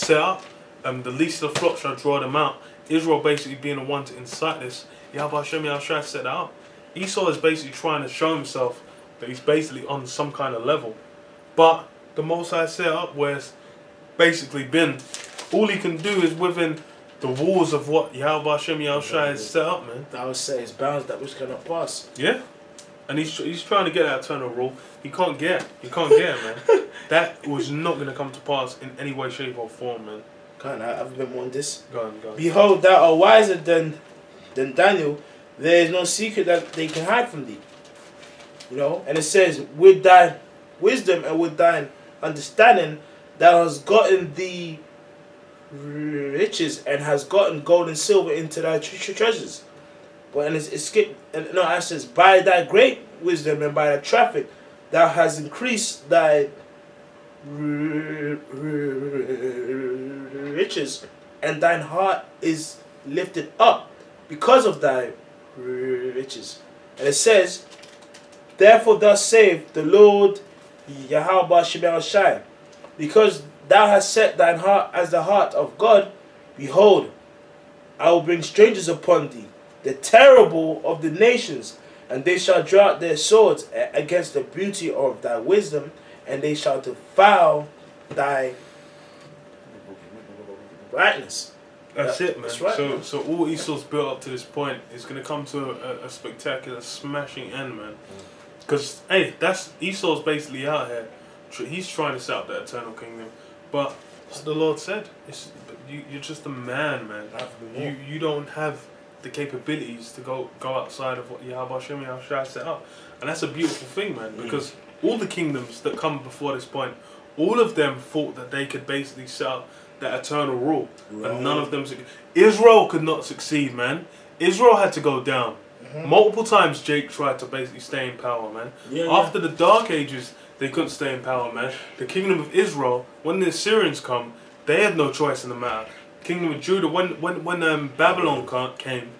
set up. The least of the flock shall draw them out. Israel basically being the one to incite this. Yahweh Hashem Yahushua set that up. Esau is basically trying to show himself that he's basically on some kind of level. But the Most High set up where it's basically been, all he can do is within the walls of what Yahweh Hashem Yahushua has set up, man. I would say it's bounds that which cannot pass. Yeah. And he's trying to get that eternal rule. He can't get it. He can't get it, man. That was not going to come to pass in any way, shape or form, man. Can't I have a bit more on this? Go on, go on. Behold, thou art wiser than Daniel. There is no secret that they can hide from thee. You know, and it says, with thy wisdom and with thine understanding, thou hast gotten thee riches and has gotten gold and silver into thy treasures. But and it skipped. And no, it says, by thy great wisdom and by thy traffic, thou hast increased thy riches, and thine heart is lifted up because of thy riches. And it says, therefore thus saith the Lord Yahweh Shai, because thou hast set thine heart as the heart of God, behold, I will bring strangers upon thee, the terrible of the nations, and they shall draw out their swords against the beauty of thy wisdom, and they shall defile thy brightness. That's it, man. That's right, So all Esau's built up to this point is going to come to a spectacular, smashing end, man. Because, hey, that's Esau's basically out here. He's trying to set up the eternal kingdom. But as the Lord said, you're just a man, man. You don't have the capabilities to go outside of what Yahweh Hashem Yahushua set up. And that's a beautiful thing, man. Because all the kingdoms that come before this point, all of them thought that they could basically set up that eternal rule. Right. And none of them... Israel could not succeed, man. Israel had to go down. Multiple times Jake tried to basically stay in power, man. After the Dark Ages, they couldn't stay in power, man. The kingdom of Israel, when the Assyrians come, they had no choice in the matter. Kingdom of Judah, when Babylon came,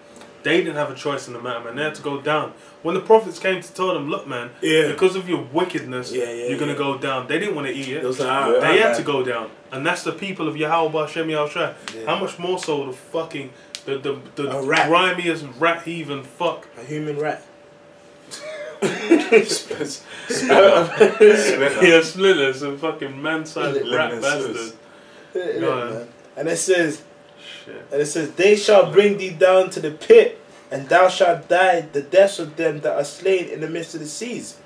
they didn't have a choice in the matter, man. They had to go down. When the prophets came to tell them, look, man, because of your wickedness, you're going to go down. They didn't want to eat it. They had to go down. And that's the people of Yahweh Hashem Yahushua. How much more so the fucking, the grimiest rat heathen fuck. A human rat. Splinter, some fucking man-sized rat bastard. And it says, they shall bring thee down to the pit, and thou shalt die the deaths of them that are slain in the midst of the seas.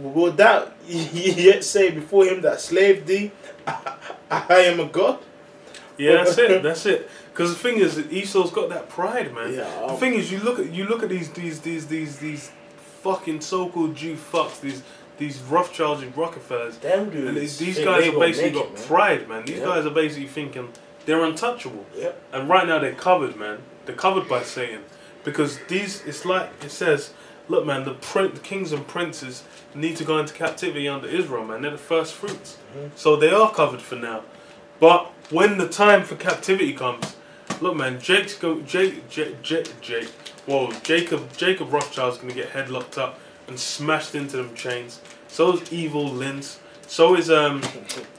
Will thou yet say before him that slaved thee, I am a God? Yeah, that's it. That's it. Because the thing is, that Esau's got that pride, man. Yeah, the thing is, you look at these fucking so-called Jew fucks, these Rothschilds and Rockefellers. Damn dude. These guys have basically got pride, man. These guys are basically thinking they're untouchable. And right now they're covered, man. They're covered by Satan. Because it's like it says, look, man, the kings and princes need to go into captivity under Israel, man. They're the first fruits. So they are covered for now. But when the time for captivity comes, look, man, Jacob Rothschild's going to get headlocked up and smashed into them chains. So is Evil Lynn's. So is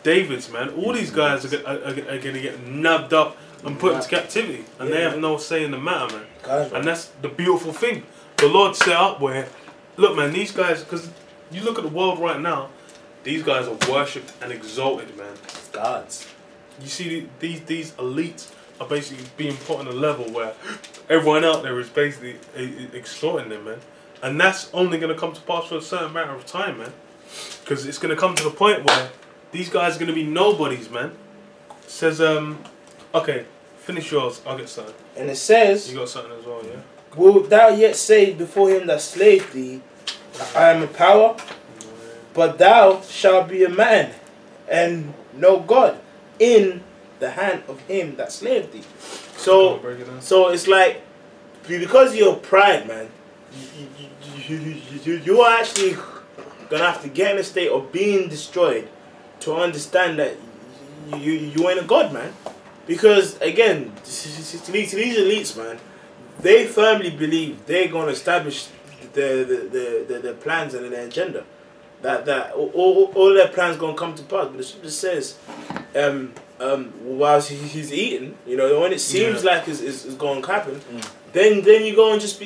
David's, man. All these guys are going to get nabbed up and put into captivity. And they have no say in the matter, man. And that's the beautiful thing. The Lord set up where, look, man, these guys, because you look at the world right now, these guys are worshipped and exalted, man. Gods. You see, these elites are basically being put on a level where everyone out there is basically extorting them, man. And that's only going to come to pass for a certain matter of time, man. Because it's going to come to the point where these guys are going to be nobodies, man. It says, okay, finish yours, I'll get something. And it says... You got something as well, yeah? Wilt thou yet say before him that slaved thee, I am a power? But thou shalt be a man, and no God, in the hand of him that slaved thee. So it's like, because of your pride, man, you are actually gonna have to get in a state of being destroyed to understand that you ain't a god, man. Because again, to these elites, man, they firmly believe they're gonna establish the plans and their agenda. That all their plans gonna come to pass. But the scripture says whilst he's eating, you know, when it seems like it's going to happen, then you go and just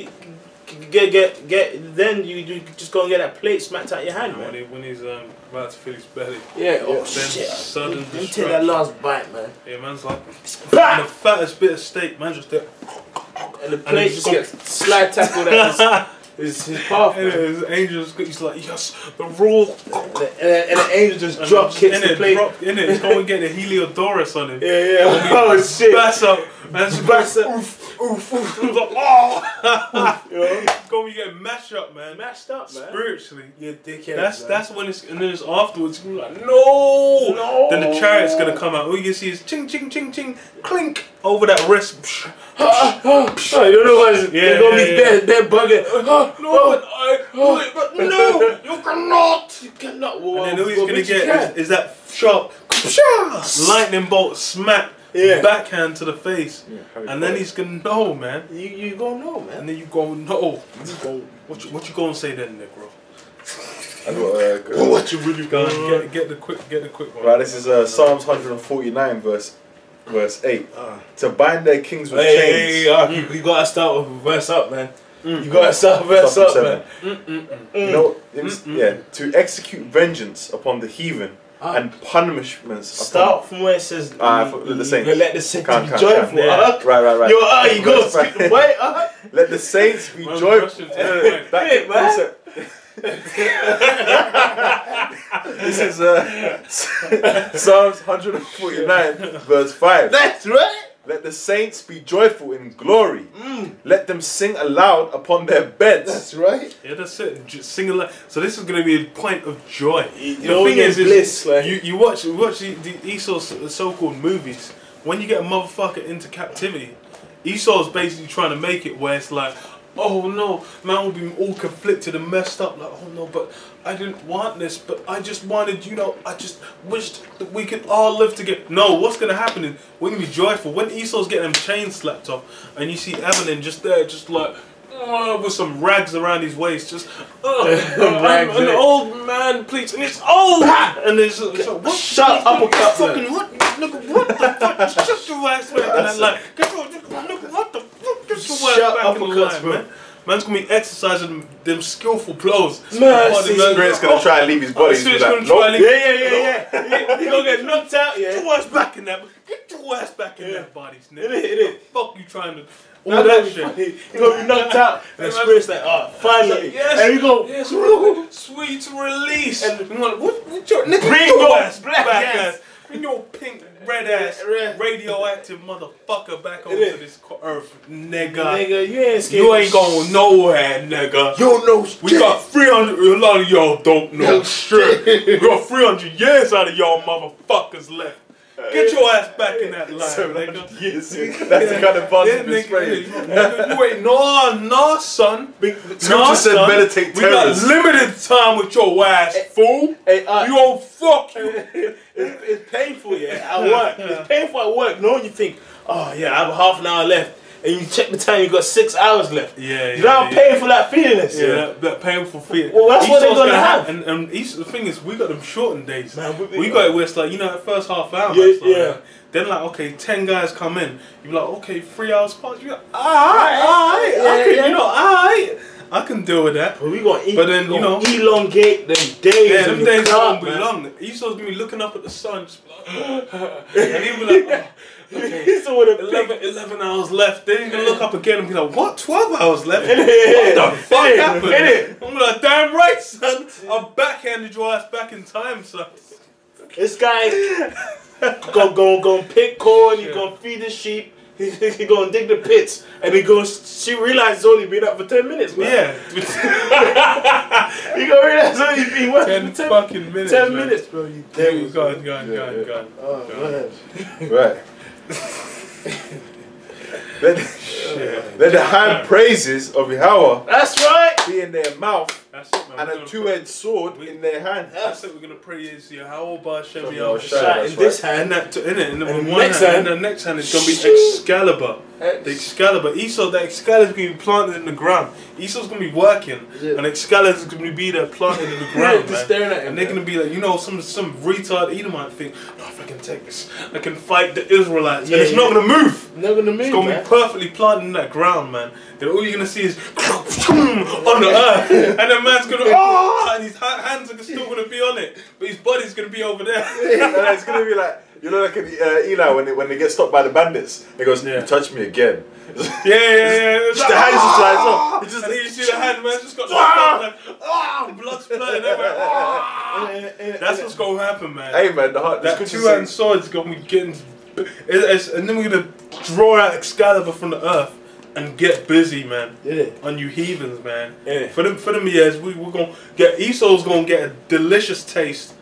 then you just go and get that plate smacked out your hand, man. When he's about to fill his belly. Yeah, then shit. Sudden Let me take that last bite, man. Yeah, man's like, the fattest bit of steak, man, just there. And the plate just gets slide tackled at his path. And his angel's, he's like, yes, the rule. And the angel just drop kicks the plate. He's going to get a Heliodorus on him. Yeah. Oh, shit. Bass up. Man's bass up. Oof. Like, oh. It's going to be getting mashed up, man. Mashed up, man. Spiritually. You dickhead. That's when it's, and then it's afterwards, you're like, no. Then the chariot's going to come out. All you can see is ching, ching, ching, ching, clink over that wrist. You don't know what it's going to be dead bugging. No, no, you cannot. You cannot. Well, and then all he's going to get is that sharp lightning bolt smack backhand to the face. And then he's going to know, man. You going to know, man. And then you going to know. What you going to say then, Negro? What you really going to get the quick one. Right, this is Psalms 149 verse 8. To bind their kings with chains. You got to start with verse up, man. You got to start with verse up, man. You know, to execute vengeance upon the heathen and punishments. Start from where it says let the saints be joyful. Right. You go skip the way. Let the saints be joyful. This is Psalms 149 verse 5. That's right. Let the saints be joyful in glory. Let them sing aloud upon their beds. That's right. Yeah, that's it. Just sing aloud. So this is going to be a point of joy. The thing is you watch the Esau's so-called movies. When you get a motherfucker into captivity, Esau's basically trying to make it where it's like, oh no, man will be all conflicted and messed up. Like, oh no, but I didn't want this. But I just wanted, I just wished that we could all live together. No, what's going to happen is we're going to be joyful. When Esau's getting them chains slapped off and you see Evelyn just there, just like, with some rags around his waist, just, an old man, please. And it's old! And it's like, what? Shut up, fucking what? Nigga, what the fuck? Shut your ass back in that line. Nigga, what the fuck? Get your ass back in the line, man. Man's gonna be exercising them skillful blows. Spirit's gonna try and leave his body. Spirit's gonna try and leave. Yeah. He gonna get knocked out. Get your ass back in that. Get your ass back in that body, nigga. It is. Fuck you trying to. All that shit. He's gonna be knocked out. And the Spirit's like, finally. Yes. And you go, sweet release. And what your nigga? Bring your ass back ass. Bring your pink, red ass, radioactive motherfucker back onto this earth, nigga. Nigga, you ain't scared. You ain't going nowhere, nigga. You don't know shit. We got 300, a lot of y'all don't know shit. We got 300 years out of y'all motherfuckers left. Get your ass back in that line, nigga. Yes, that's the kind of positive experience. You ain't, no, son. Scripture said meditate terrors. We got limited time with your ass, fool. Hey, you don't fuck you. It's painful, at work. It's painful at work. No, you think, oh yeah, I have half an hour left. And you check the time, you got 6 hours left. You know how painful that feeling is. Yeah, that painful feeling. Well, that's what they're gonna have. And the thing is, we got them shortened days. Man, we got it where it's like, that first half hour. Then like, okay, 10 guys come in. You be like, okay, 3 hours past. You like, alright. I can deal with that. But we gonna elongate them days. Yeah, them days gonna be long. Esau's gonna be looking up at the sun, just like, and he'll be like, okay, 11 hours left. Then he's gonna look up again and be like, what? 12 hours left? What the fuck happened? I'm like, damn right, son. I backhanded your ass back in time, son. This guy gonna pick corn. He gonna feed the sheep. He gonna dig the pits, and she realizes it's only been up for 10 minutes, man. Yeah. You gonna realize it's only been what? 10 fucking minutes. 10 minutes, bro. Gone. Right. Let the hand praises of Yahweh That's right. be in their mouth. That's it, man. And a two-edged sword in their hand. That's it. We're gonna pray is Yahweh Bashem Shall Yahweh. In this hand, And the next hand is gonna be Excalibur. The Excalibur. Esau, the Excalibur is gonna be planted in the ground. Esau's gonna be working, and Excalibur is gonna be there planted in the ground, just staring at him. And they're gonna be like, you know, some retard Edomite think, no, if I can take this, I can fight the Israelites, and it's not gonna move. Not gonna move. It's gonna be perfectly planted in that ground, man. And all you're gonna see is on the earth, and the man's gonna and his hands are still gonna be on it, but his body's gonna be over there. And it's gonna be like, you know, like in Eli when they get stopped by the bandits. He goes, you touch me again. Yeah. Just the hand just flies off. And then you see the hand, man, just got blood splurting everywhere. That's what's gonna happen, man. Hey, man, that two-handed sword is gonna be getting, and then we're gonna draw out Excalibur from the earth and get busy, man. On you heathens, man. For them years, we're gonna get Esau's gonna get a delicious taste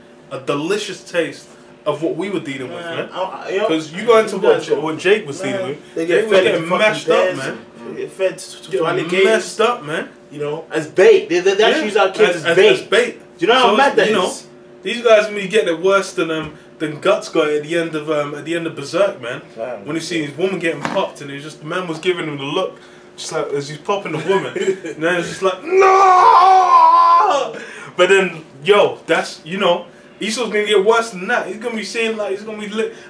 of what we were dealing with, man. Because you go into what Jake was dealing with. They Jake was getting mashed up, man. They get fed to alligators. Messed up, man. You know, as bait. They actually use our kids as bait. Do you know how mad that is? These guys when you get it worse than Guts got at the end of Berserk, man. When you see his woman getting popped, and the man was giving him the look, just like as he's popping the woman, and then it's just like no. But then, yo, that's Esau's gonna get worse than that. He's gonna be seeing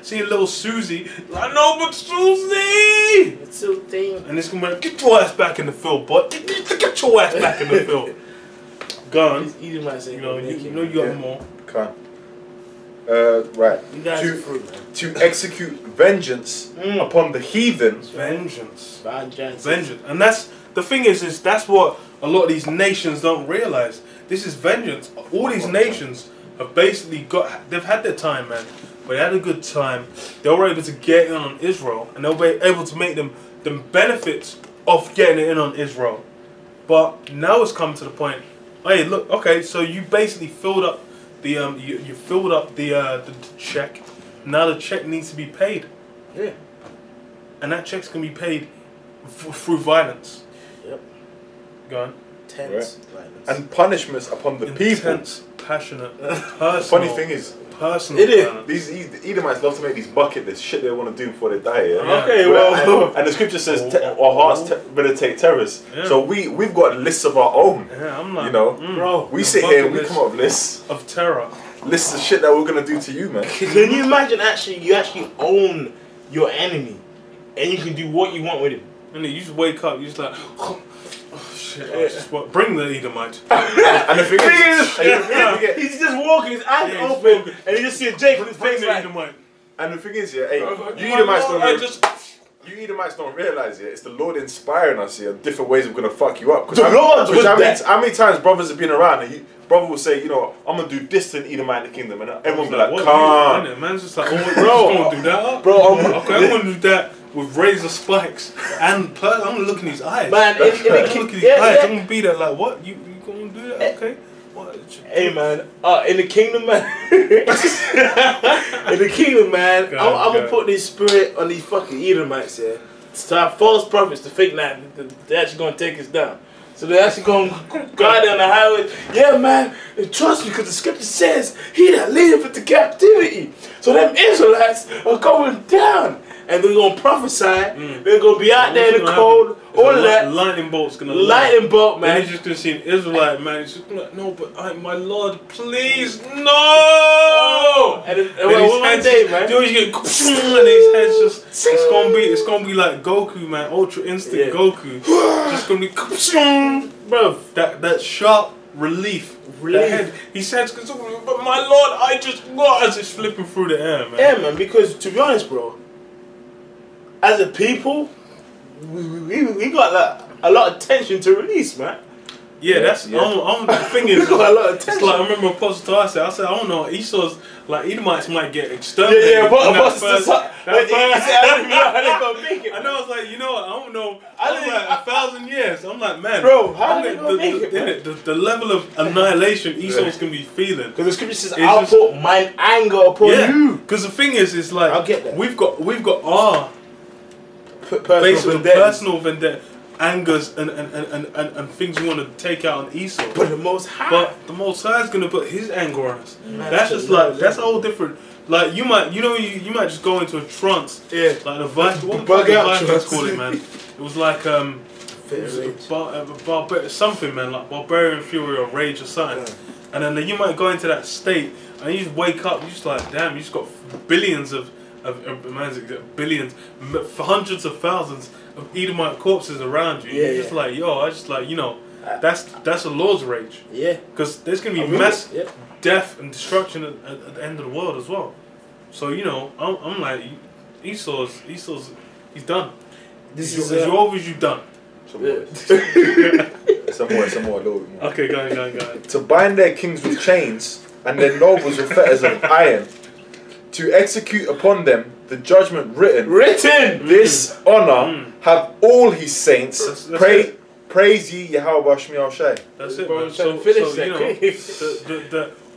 seeing little Susie, like, no, but Susie! It's so thin. And it's gonna be like, get your ass back in the field, boy. Get your ass back in the field. Gone. You know you got more. Can't. Right. You guys are fruit, man. To execute vengeance upon the heathens. Vengeance. Vengeance. And that's the thing is that's what a lot of these nations don't realize. This is vengeance. All these nations have basically they've had their time, man. But they had a good time. They were able to get in on Israel, and they were able to make them benefits of getting in on Israel. But now it's come to the point. Hey, look, okay, so you basically filled up the you filled up the check. Now the check needs to be paid. Yeah. And that check's gonna be paid through violence. Yep. Go on. Tense violence. And punishments upon the Intense, passionate, personal. Funny thing is, personal. It is. These Edomites love to make these bucket list shit they want to do before they die. Yeah? Okay, well, and the scripture says our hearts meditate terrors. Yeah. So we've got lists of our own. Yeah, I'm like, bro, we sit here and we come up with lists of terror, lists of shit that we're gonna do to you, man. Can you imagine you actually own your enemy, and you can do what you want with him? And you just wake up, you just like, oh shit, bring the Edomite. And the thing is, he's just walking, his eyes open, and you just see a Jake with his face like. And the thing is, you Edomites don't realize it. It's the Lord inspiring us here, different ways we're gonna fuck you up. How many times brothers have been around and brother will say, I'm gonna do this to an Edomite in the kingdom, and everyone will be like, calm. Man's just like, bro, I'm gonna do that, bro. Okay, I'm gonna do that with razor spikes, and I'm gonna look in his eyes. Man, look at his eyes. I'm gonna be there like, what? You gonna do that? Okay. What? Hey man, in the kingdom, man. In the kingdom, man. I'm gonna put this spirit on these fucking Edomites here. To have false prophets to think that they're actually gonna take us down. So they're actually gonna go out down the highway. Yeah, man. Trust me, because the scripture says, "He that leadeth into captivity." So them Israelites are going down. And they're gonna prophesy. They're gonna be out there in the cold. All that. Lightning bolt's gonna. Lightning bolt, man. And he's just gonna see an Israelite, man. He's just gonna like, no, but my Lord, please, no. And one day, man. And his head's just. It's gonna be like Goku, man. Ultra Instinct Goku. Just gonna be, bro. That sharp relief. His head's gonna. But my Lord, I just as it's flipping through the air, man. Yeah, man. Because to be honest, bro. As a people, we got a lot of tension to release, man. Yeah, that's the thing is, we got a lot of tension. It's like I remember Apostle I said, I don't know, Esau's like Edomites might get exterminated. Yeah, but Apostle I don't know how they gonna make it. I know, I was like, you know what, I don't know. I was like 1,000 years. I'm like, man, bro, how are they gonna make it? The level of annihilation Esau's gonna be feeling. Because the scripture says, "I'll put mine anger upon you." Because the thing is, it's like I'll get that. we've got our personal vendetta, angers and things you want to take out on Esau. But the Most High is gonna put His anger on us. That's just like that's a whole different. Like you might just go into a trance. Yeah. Like the Vikings call it, man. It was like something, man, like barbarian fury or rage or something. Yeah. And then you might go into that state and you just wake up. You just like, damn, you just got billions of billions, hundreds of thousands of Edomite corpses around you. Yeah, you're just like, yo, I just like, that's the Lord's rage. Yeah. Because there's gonna be mass death and destruction at the end of the world as well. So I'm like, Esau's he's done. As over as you done. Some more, a little bit more. Okay, go ahead. To bind their kings with chains and their nobles with fetters of iron, to execute upon them the judgment written. This honor have all His saints. Praise ye Yahweh Shmi Shai. That's it, man.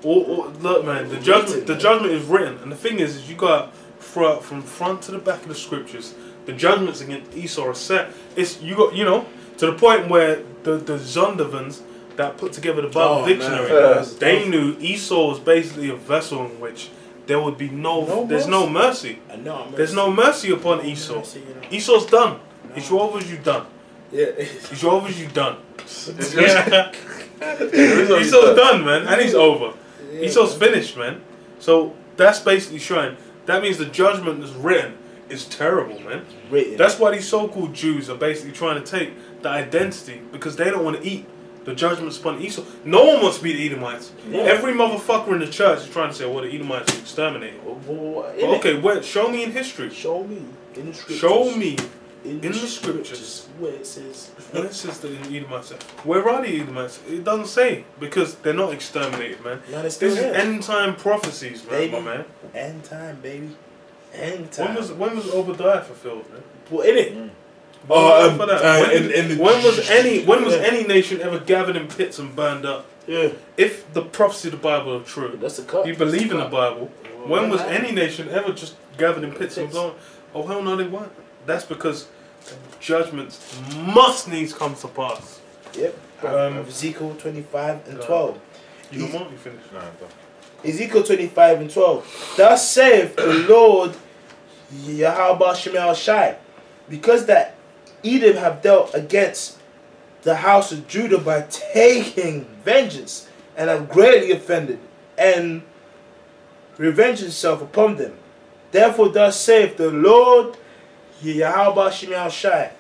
Look, man, the judgment is written, and the thing is you got to from front to the back of the scriptures. The judgments against Esau are set. It's to the point where the Zondavans that put together the Bible dictionary, they knew Esau was basically a vessel in which there would be no mercy. There's no mercy upon Esau. Esau's done. It's over as you done. Yeah. It's over as you done. Esau's done, man, and he's over. Yeah, Esau's finished, man. So that's basically showing. That means the judgment that's written is terrible, man. That's why these so-called Jews are basically trying to take the identity because they don't want to eat the judgments upon Esau. No one wants to be the Edomites. Yeah. Every motherfucker in the church is trying to say, well, the Edomites are exterminated. Okay, show me in history. Show me in the scriptures. Show me in the scriptures. Where it says the Edomites. Where are the Edomites? It doesn't say because they're not exterminated, man. No, this is end time prophecies, man. Baby. My man. End time, baby. End time. When was Obadiah fulfilled, man? What in it? When was any nation ever gathered in pits and burned up? Yeah. If the prophecy of the Bible are true, that's a cut. You believe in the Bible. When was any nation ever just gathered in pits and blown? Oh hell no, they weren't. That's because judgments must needs come to pass. Yep. Ezekiel 25 and 12. You don't want me finished? No, Ezekiel 25 and 12. Thus saith the Lord Yahweh Shemel Shai, because that Edom have dealt against the house of Judah by taking vengeance, and have greatly offended, and revenged himself upon them. Therefore thus saith the Lord Yahweh Shemel Shai,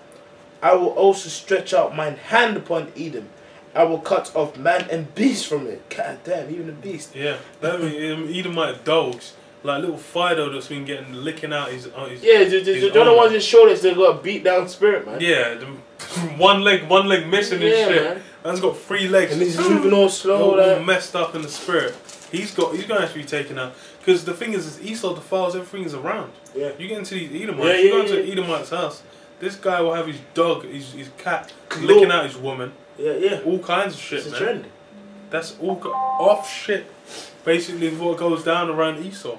I will also stretch out mine hand upon Edom. I will cut off man and beast from it. God damn, even the beast. Yeah, that mean Edomite dogs. Like little Fido that's been getting licking out his you're the ones in shoulders that got beat down spirit, man. Yeah, one leg missing and shit. Man. Man's got 3 legs. And he's moving all slow, all messed up in the spirit. He's gonna have to be taken out. Because the thing is Esau defiles everything he's around. Yeah. You get into these Edomites, you go into an Edomite's house, this guy will have his dog, his cat, licking out his woman. Yeah. All kinds of shit, it's man. A trend. That's all off shit. Basically what goes down around Esau.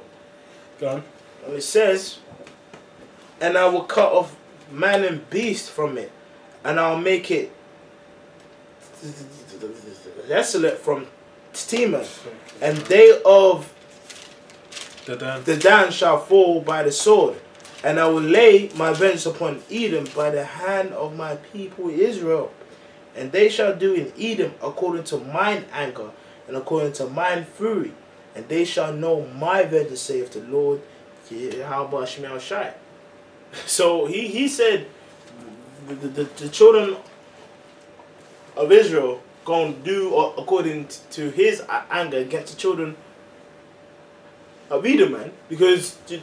Go on. And it says, and I will cut off man and beast from it, and I'll make it desolate from Teman, and they of the Dan shall fall by the sword, and I will lay my vengeance upon Edom by the hand of my people Israel, and they shall do in Edom according to mine anger and according to mine fury, and they shall know my vengeance, saith the Lord Yahweh Shemel Shai. So he said the children of Israel going to do according to his anger against the children of Edom, man. Because the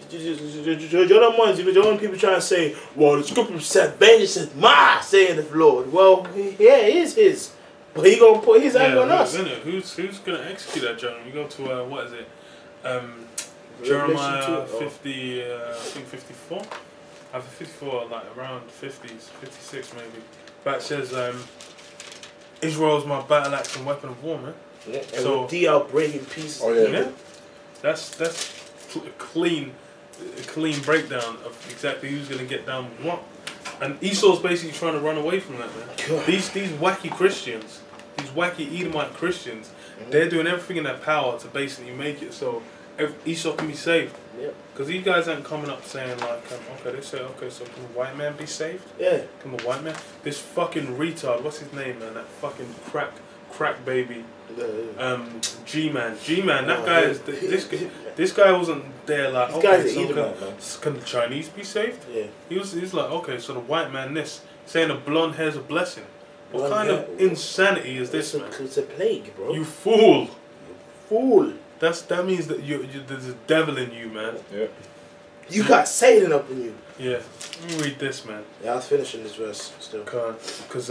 people trying to say, well, the scripture said vengeance is mine, saying the Lord. Well, yeah, it is his. But he gonna put his anger on us. Who's gonna execute that judgment? You go to what is it? Jeremiah 50, I think 54. After 54, like around 50s, 56 maybe. But it says, Israel's my battle axe and weapon of war, man. Yeah, and so DL breaking pieces. Oh yeah. Yeah. That's a clean breakdown of exactly who's gonna get down with what. And Esau's basically trying to run away from that, man. These wacky Christians, these wacky Edomite Christians, they're doing everything in their power to basically make it so Esau can be saved. Because these guys aren't coming up saying like, okay, they say, okay, so can the white man be saved? Yeah. Can the white man? This fucking retard, what's his name, man? That fucking crack baby. G-Man, that guy is this guy wasn't there like, okay, so can the Chinese be saved? Yeah. He was like, okay, so the white man saying the blonde hair's a blessing. What kind of insanity is this, man? It's a plague, bro. You fool. You fool. That means that there's a devil in you, man. Yeah. You got Satan up in you. Yeah. Let me read this, man. Yeah, I was finishing this verse still. Because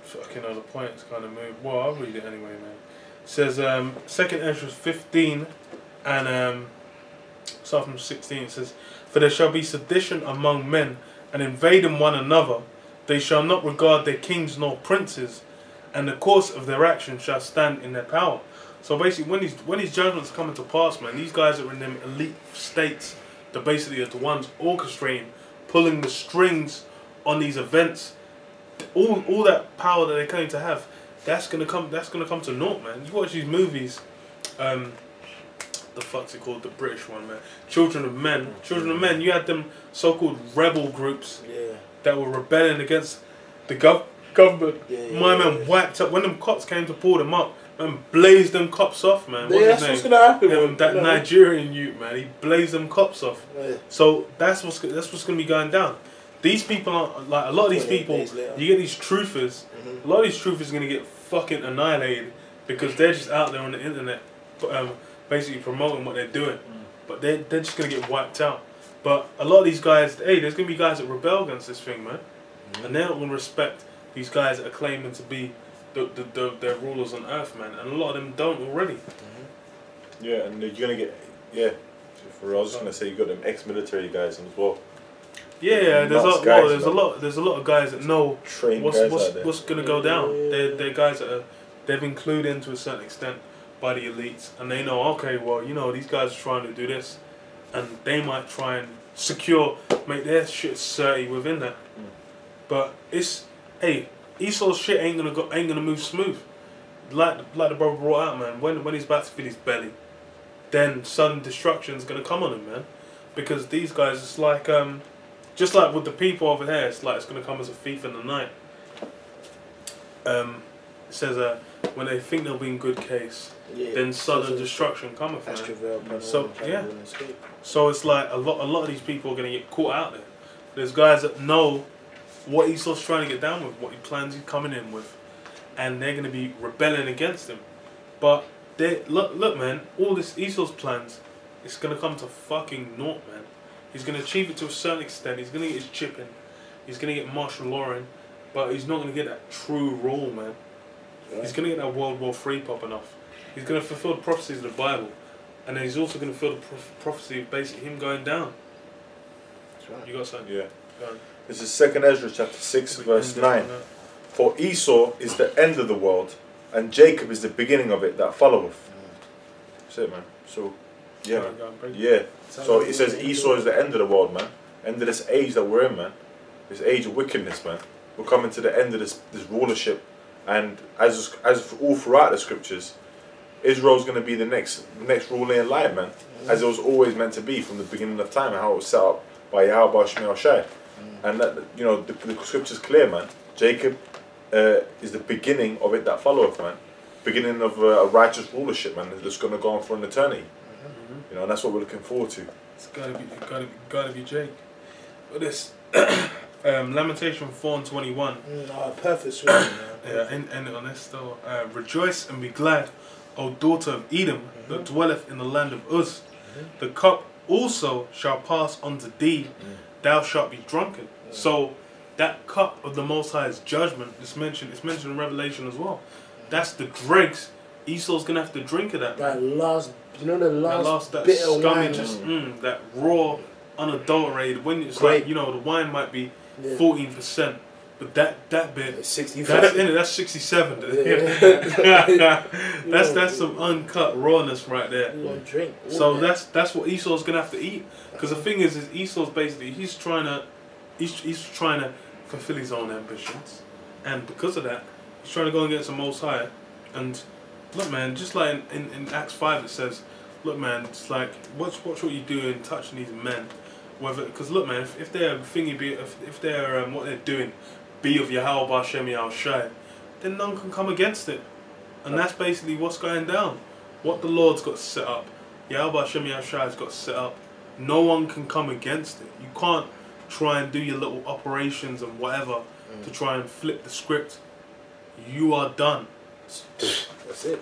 fucking the point's kind of moved. Well, I'll read it anyway, man. It says 2nd Ezra 15 and start from 16. It says, "For there shall be sedition among men, and invading one another. They shall not regard their kings nor princes, and the course of their action shall stand in their power." So basically, when these judgments come into pass, man, these guys are in them elite states that basically are the ones orchestrating, pulling the strings on these events. All that power that they're going to have, that's gonna come to naught, man. You watch these movies, the fuck's it called, the British one, man, Children of Men. You had them so-called rebel groups that were rebelling against the government. My man wiped up when them cops came to pull them up. Man, blazed them cops off, man. That's what's gonna happen. That Nigerian youth, man, he blazed them cops off. So that's what's gonna be going down. These people are like, a lot of these people. You get these truthers. A lot of these truthers are gonna get fucking annihilated because they're just out there on the internet, basically promoting what they're doing. But they're just gonna get wiped out. But a lot of these guys, hey, there's gonna be guys that rebel against this thing, man, and they're not gonna respect these guys that are claiming to be their rulers on earth, man, and a lot of them don't already. Yeah, and you're gonna get I was just gonna say you got them ex-military guys as well. Yeah, there's a lot of guys that know what's gonna go down. They're guys that they've included to a certain extent by the elites, and they know, okay, well, you know, these guys are trying to do this, and they might try and make their shit certy within that. But Esau's shit ain't gonna move smooth. Like the brother brought out, man. When he's about to fill his belly, then sudden destruction's gonna come on him, man. Because these guys, it's like just like with the people over here, it's like it's gonna come as a thief in the night. It says when they think they'll be in good case, then sudden destruction cometh, man. So so it's like a lot of these people are gonna get caught out there. There's guys that know what Esau's trying to get down with, what he plans he's coming in with, and they're going to be rebelling against him. But look, man, all this Esau's plans, it's going to come to fucking naught, man. He's going to achieve it to a certain extent. He's going to get his chip in. He's going to get martial law in, but he's not going to get that true rule, man. He's going to get that World War III popping off. He's going to fulfill the prophecies of the Bible, and then he's also going to fulfill the prophecy of basically him going down. That's right. You got something? Yeah. Go on. This is 2nd Ezra chapter 6 verse 9. "For Esau is the end of the world, and Jacob is the beginning of it that followeth." That's it, man. So, yeah. So it says Esau is the end of the world, man. End of this age that we're in, man. This age of wickedness, man. We're coming to the end of this rulership, and as all throughout the scriptures, Israel's going to be the next ruler in line, man. As it was always meant to be from the beginning of time, and how it was set up by Yahweh Shemel. And that, you know, the scripture's clear, man. Jacob is the beginning of it that followeth, man. Beginning of a righteous rulership, man. That's going to go on for an eternity. You know, and that's what we're looking forward to. It's gotta be Jake. But this Lamentation 4:21. Perfect swear. End it on this though. "Rejoice and be glad, O daughter of Edom, that dwelleth in the land of Uz. The cup also shall pass unto thee. Thou shalt be drunken." So that cup of the Most High's judgment is mentioned. It's mentioned in Revelation as well. That's the dregs. Esau's gonna have to drink of that. That last that bit of scummy, wine. just that raw, unadulterated. When it's like, you know, the wine might be 14%, but that bit, 65. That's 67. That's some uncut rawness right there. So that's what Esau's gonna have to eat. Because the thing is Esau's basically, he's trying to he's trying to fulfill his own ambitions, and because of that, he's trying to go against the Most High. And look, man, just like in Acts 5 it says, look, man, it's like watch what you're doing, touching these men, whether because look, man, if they're if they're what they're doing be of Yahweh B'Shem Yahushai, then none can come against it, and that's basically what's going down. What the Lord's got set up, Yahweh B'Shem Yahushai's got set up. No one can come against it. You can't try and do your little operations and whatever to try and flip the script. You are done. That's it.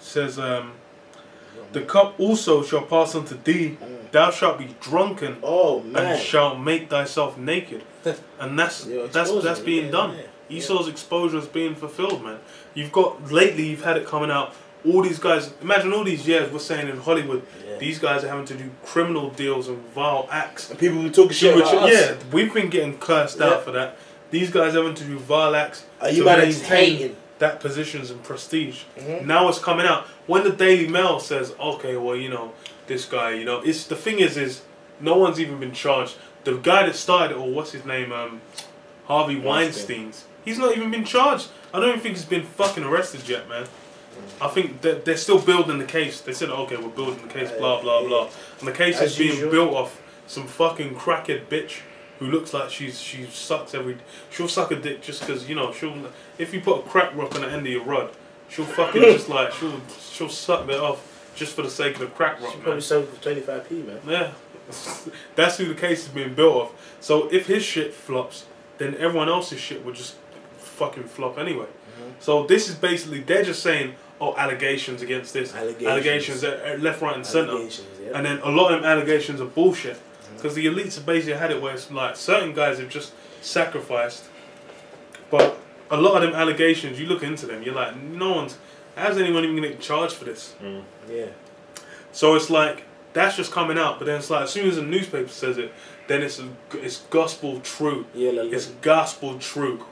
Says the cup also shall pass unto thee. Thou shalt be drunken. Oh man. And shalt make thyself naked. And that's being done. Yeah. Esau's exposure is being fulfilled, man. You've got lately. You've had it coming out. All these guys. Imagine all these years we're saying in Hollywood. Yeah. These guys are having to do criminal deals and vile acts. And people were talking shit about us. Yeah, we've been getting cursed out for that. These guys having to do vile acts. Are you about to hating that positions and prestige? Now it's coming out. When the Daily Mail says, okay, well, you know, this guy, you know, it's the thing is no one's even been charged. The guy that started it, or what's his name, Harvey Weinstein's, he's not even been charged. I don't even think he's been fucking arrested yet, man. I think that they're still building the case. They said, okay, we're building the case, blah, blah, blah. And the case is being built off some fucking crackhead bitch who looks like she sucks she'll suck a dick just because, you know, if you put a crack rock on the end of your rod, she'll fucking just like, she'll suck that off just for the sake of the crack rock, man. Probably sold for 25p, man. Yeah. That's who the case is being built off. So if his shit flops, then everyone else's shit would just fucking flop anyway. So this is basically, they're just saying, oh, allegations against this. Allegations left, right and centre. Yeah. And then a lot of them allegations are bullshit. Because the elites have basically had it where it's like certain guys have just sacrificed. But a lot of them allegations, you look into them, you're like, how's anyone even going to get charged for this? Yeah. So it's like, that's just coming out. But then it's like, as soon as a newspaper says it, then it's gospel true. Yeah, it's gospel true.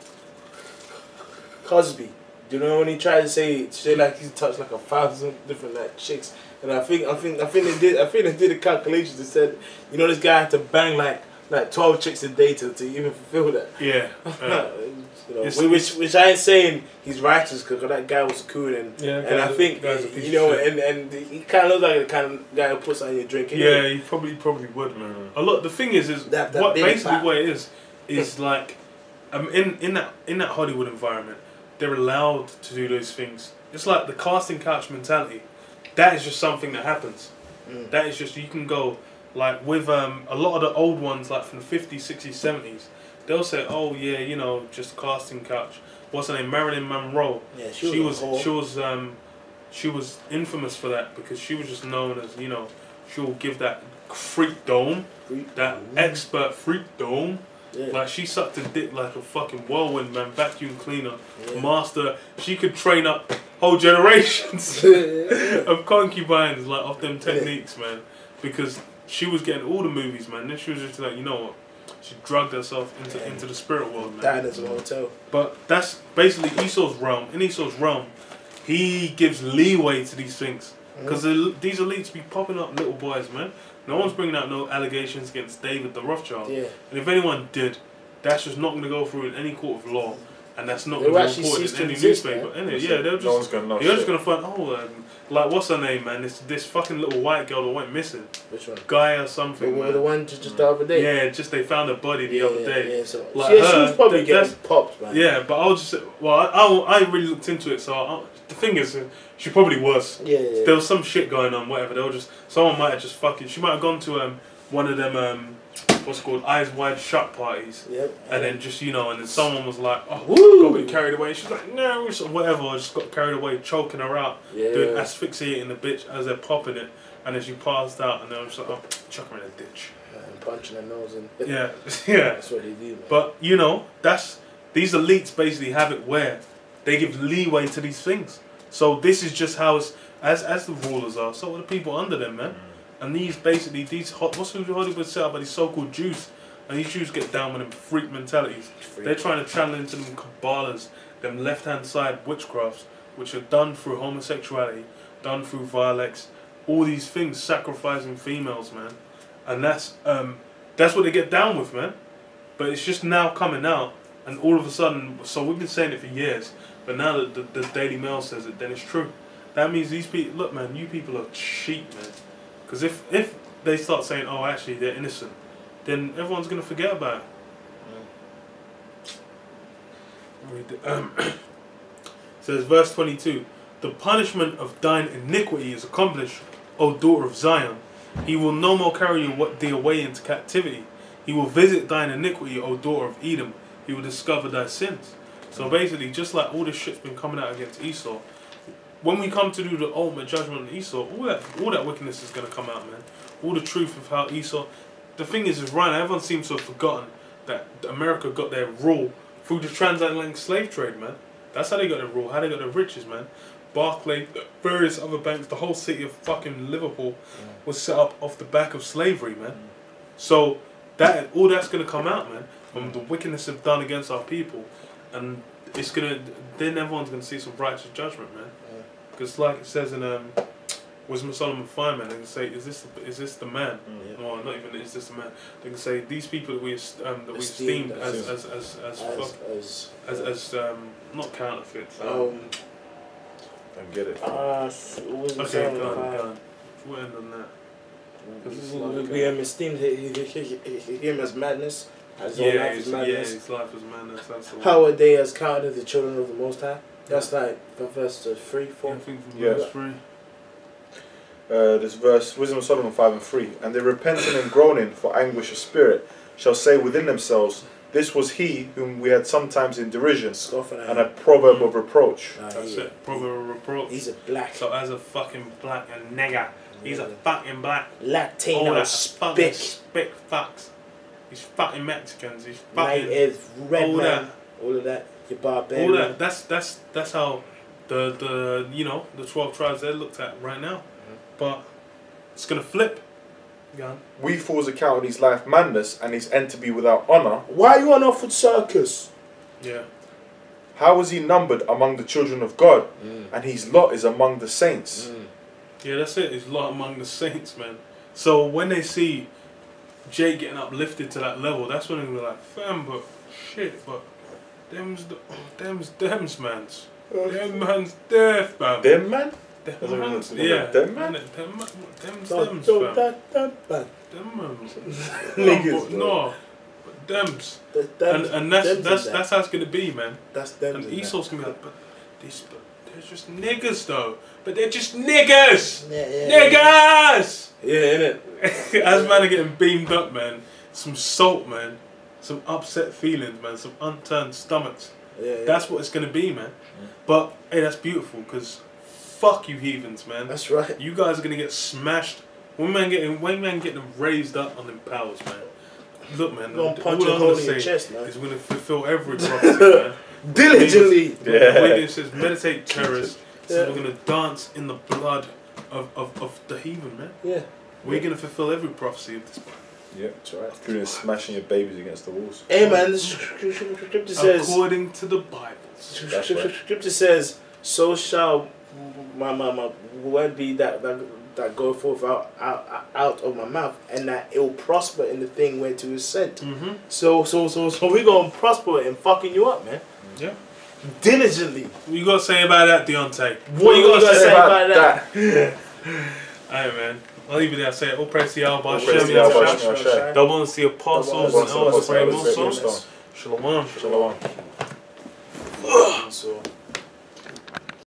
Cosby, do you know when he tried to say like he's touched like 1,000 different like chicks, and I think they did a calculation that said, you know, this guy had to bang like 12 chicks a day to even fulfill that. Yeah. You know, which I ain't saying he's righteous, because that guy was a coon, and I think, you know, and he kind of looks like the kind of guy who puts that in your drink. Yeah, he probably would, man. A lot. The thing is what it is like, in that Hollywood environment, they're allowed to do those things. It's like the casting couch mentality. That is just something that happens. That is just, you can go, like with a lot of the old ones, like from the 50s, 60s, 70s, they'll say, oh yeah, you know, just casting couch. What's her name? Marilyn Monroe. Yeah, she was infamous for that, because she was just known as, you know, she'll give that freak dome, expert freak dome. Yeah. Like, she sucked a dick like a fucking whirlwind, man, vacuum cleaner, master. She could train up whole generations of concubines, like, off them techniques, man, because she was getting all the movies, man. Then she was just like, you know what, she drugged herself into the spirit world, man. Died as a hotel. But that's basically Esau's realm. In Esau's realm, he gives leeway to these things, because these elites be popping up little boys, man. No one's bringing out no allegations against David the Rothschild. Yeah. And if anyone did, that's just not going to go through in any court of law. And that's not going to be reported in any newspaper. Yeah, they're just going to find, like, what's her name, man? This fucking little white girl that went missing. Which one? Guy or something. The one just the other day? Yeah, just they found her body the other day. Yeah, so like she was probably getting popped, man. Yeah, but I'll just say, well, I really looked into it, so the thing is, she probably was. Yeah. There was some shit going on, whatever. They were just, someone might have just fucking, she might have gone to one of them what's it called, Eyes Wide Shut parties. Yep. And then just, you know, and then someone was like, oh, got a bit carried away. She's like, no, or whatever. I just got carried away, choking her out, doing asphyxiating the bitch as they're popping it. And then she passed out, and they were just like, oh, chuck her in a ditch. And punching her nose in. Yeah. That's what they do, man. But, you know, these elites basically have it where they give leeway to these things. So this is just how it's, as the rulers are, so are the people under them, man. And these basically, what's Hollywood set up by these so-called Jews? And these Jews get down with them freak mentalities. They're trying to channel into them Kabbalahs, them left-hand side witchcrafts, which are done through homosexuality, done through violence, all these things, sacrificing females, man. And that's what they get down with, man. But it's just now coming out, and all of a sudden, so we've been saying it for years, but now that the Daily Mail says it, then it's true. That means these people, look man, you people are cheap, man. Because if they start saying, oh actually they're innocent, then everyone's going to forget about it. Says verse 22, the punishment of thine iniquity is accomplished, O daughter of Zion. He will no more carry thee away into captivity. He will visit thine iniquity, O daughter of Edom. He will discover thy sins. So basically, just like all this shit's been coming out against Esau, when we come to do the ultimate judgment on Esau, all that wickedness is going to come out, man. All the truth of how Esau... The thing is right now, everyone seems to have forgotten that America got their rule through the transatlantic slave trade, man. That's how they got their rule, how they got their riches, man. Barclay, various other banks, the whole city of fucking Liverpool was set up off the back of slavery, man. So that all that's gonna come out, man, from the wickedness they've done against our people, and it's gonna then everyone's gonna see some righteous judgment, man. Because like it says in Wisdom of Solomon 5, man, they can say, is this the man? No, not even is this the man. They can say these people that we esteemed as not counterfeits. I get it. Okay, go on. We'll end on that. We have esteemed him as madness. His life is madness. His life is madness. That's the How are they as counted the children of the Most High? That's like verse 3, 4. Verse 3. This verse, Wisdom of Solomon 5 and 3. And they repenting and groaning for anguish of spirit shall say within themselves, this was he whom we had sometimes in derision, and a proverb of reproach. That's it, proverb of reproach. He's a black. So as a fucking black and nigger, he's a fucking black. Latino spick fucks. He's fucking Mexicans. He's fucking red man. All of that. Your barbarian. All that. That's how the 12 tribes they're looked at right now. But it's gonna flip. We fools account his life madness and his end to be without honour. Why are you on Oxford Circus? Yeah. How was he numbered among the children of God, and his lot is among the saints? Yeah, that's it. His lot among the saints, man. So when they see Jay getting uplifted to that level, that's when they're like, fam, but shit, but them's mans. Them man's death, man. Them man? Them man? Yeah. Them man? Them mans, Niggas, no, but dems. And that's how it's gonna be, man. That's them. And Esau's gonna be like, but they're just niggas though. But they're just niggas. Niggas. Yeah, innit? As man are getting beamed up, man. Some salt, man. Some upset feelings, man. Some unturned stomachs. Yeah. That's what it's gonna be, man. But hey, that's beautiful because fuck you heathens, man. That's right. You guys are gonna get smashed. When man getting raised up on them powers, man. Look, man. You're gonna punch all a I'm hole gonna in your say chest, man. is we're gonna fulfill every prophecy, man. Diligently. It says meditate terrorists. So we're gonna dance in the blood of the heathen, man. Yeah. We're gonna fulfill every prophecy of this book. Yeah, that's right. Including smashing your babies against the walls. Hey man, the scripture says, according to the Bible. Scripture says, so shall my word be that go forth out of my mouth, and that it will prosper in the thing whereto is sent. So we're gonna prosper in fucking you up, man. Yeah. Diligently. What you gotta say about that, Deontay? What you gotta say about that? Alright, man. I'll leave it there. I say, all praise to Yahweh, Shem, double honor to the apostles, and all praise to Shalom. Shalom. Shalom.